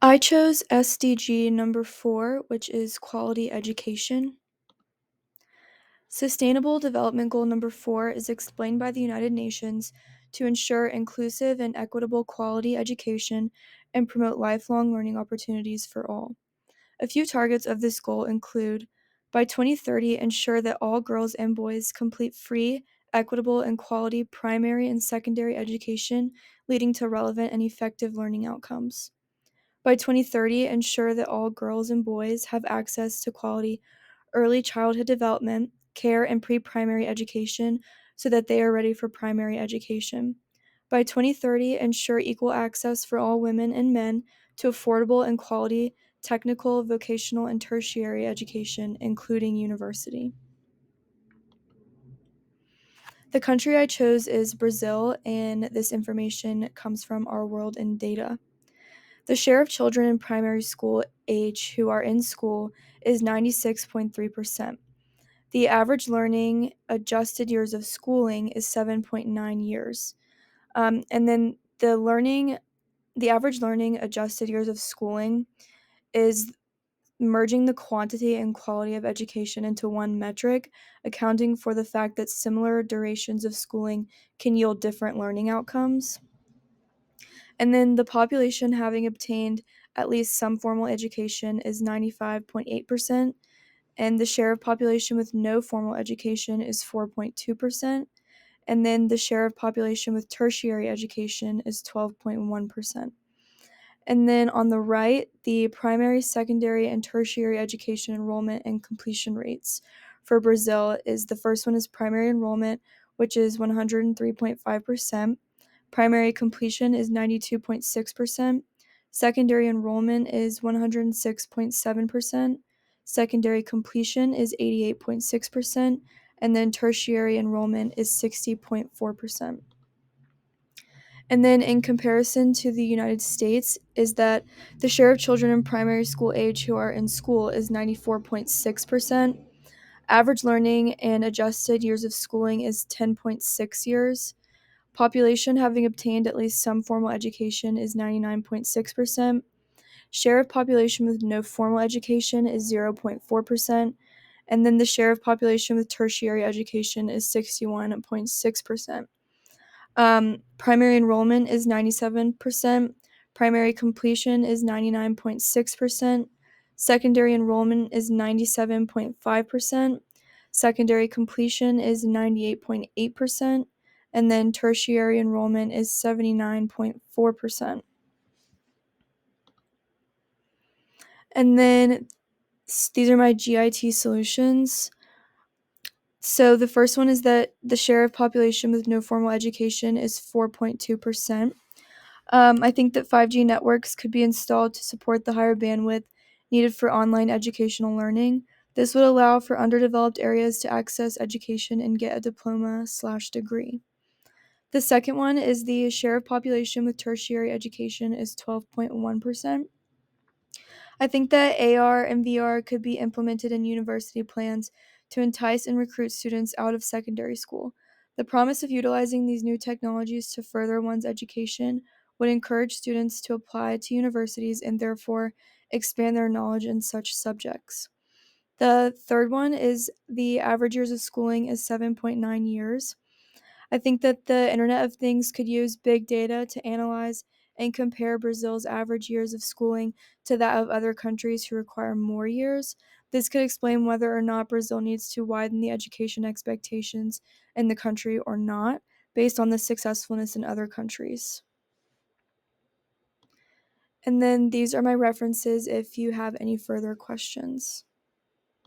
I chose SDG number 4, which is quality education. Sustainable Development Goal number 4 is explained by the United Nations to ensure inclusive and equitable quality education and promote lifelong learning opportunities for all. A few targets of this goal include: by 2030, ensure that all girls and boys complete free, equitable, and quality primary and secondary education, leading to relevant and effective learning outcomes. By 2030, ensure that all girls and boys have access to quality early childhood development, care, and pre-primary education so that they are ready for primary education. By 2030, ensure equal access for all women and men to affordable and quality technical, vocational, and tertiary education, including university. The country I chose is Brazil, and this information comes from Our World in Data. The share of children in primary school age who are in school is 96.3%. The average learning adjusted years of schooling is 7.9 years. And then the average learning adjusted years of schooling is merging the quantity and quality of education into one metric, accounting for the fact that similar durations of schooling can yield different learning outcomes. And then the population having obtained at least some formal education is 95.8%, and the share of population with no formal education is 4.2%, and then the share of population with tertiary education is 12.1%. And then on the right, the primary, secondary, and tertiary education enrollment and completion rates for Brazil is: the first one is primary enrollment, which is 103.5%. Primary completion is 92.6%. Secondary enrollment is 106.7%. Secondary completion is 88.6%. And then tertiary enrollment is 60.4%. And then in comparison to the United States is that the share of children in primary school age who are in school is 94.6%. Average learning and adjusted years of schooling is 10.6 years. Population having obtained at least some formal education is 99.6%. Share of population with no formal education is 0.4%. And then the share of population with tertiary education is 61.6%. Primary enrollment is 97%. Primary completion is 99.6%. Secondary enrollment is 97.5%. Secondary completion is 98.8%. And then tertiary enrollment is 79.4%. And then these are my GIT solutions. So the first one is that the share of population with no formal education is 4.2%. I think that 5G networks could be installed to support the higher bandwidth needed for online educational learning. This would allow for underdeveloped areas to access education and get a diploma/degree. The second one is the share of population with tertiary education is 12.1%. I think that AR and VR could be implemented in university plans to entice and recruit students out of secondary school. The promise of utilizing these new technologies to further one's education would encourage students to apply to universities and therefore expand their knowledge in such subjects. The third one is the average years of schooling is 7.9 years. I think that the Internet of Things could use big data to analyze and compare Brazil's average years of schooling to that of other countries who require more years. This could explain whether or not Brazil needs to widen the education expectations in the country or not, based on the successfulness in other countries. And then these are my references if you have any further questions.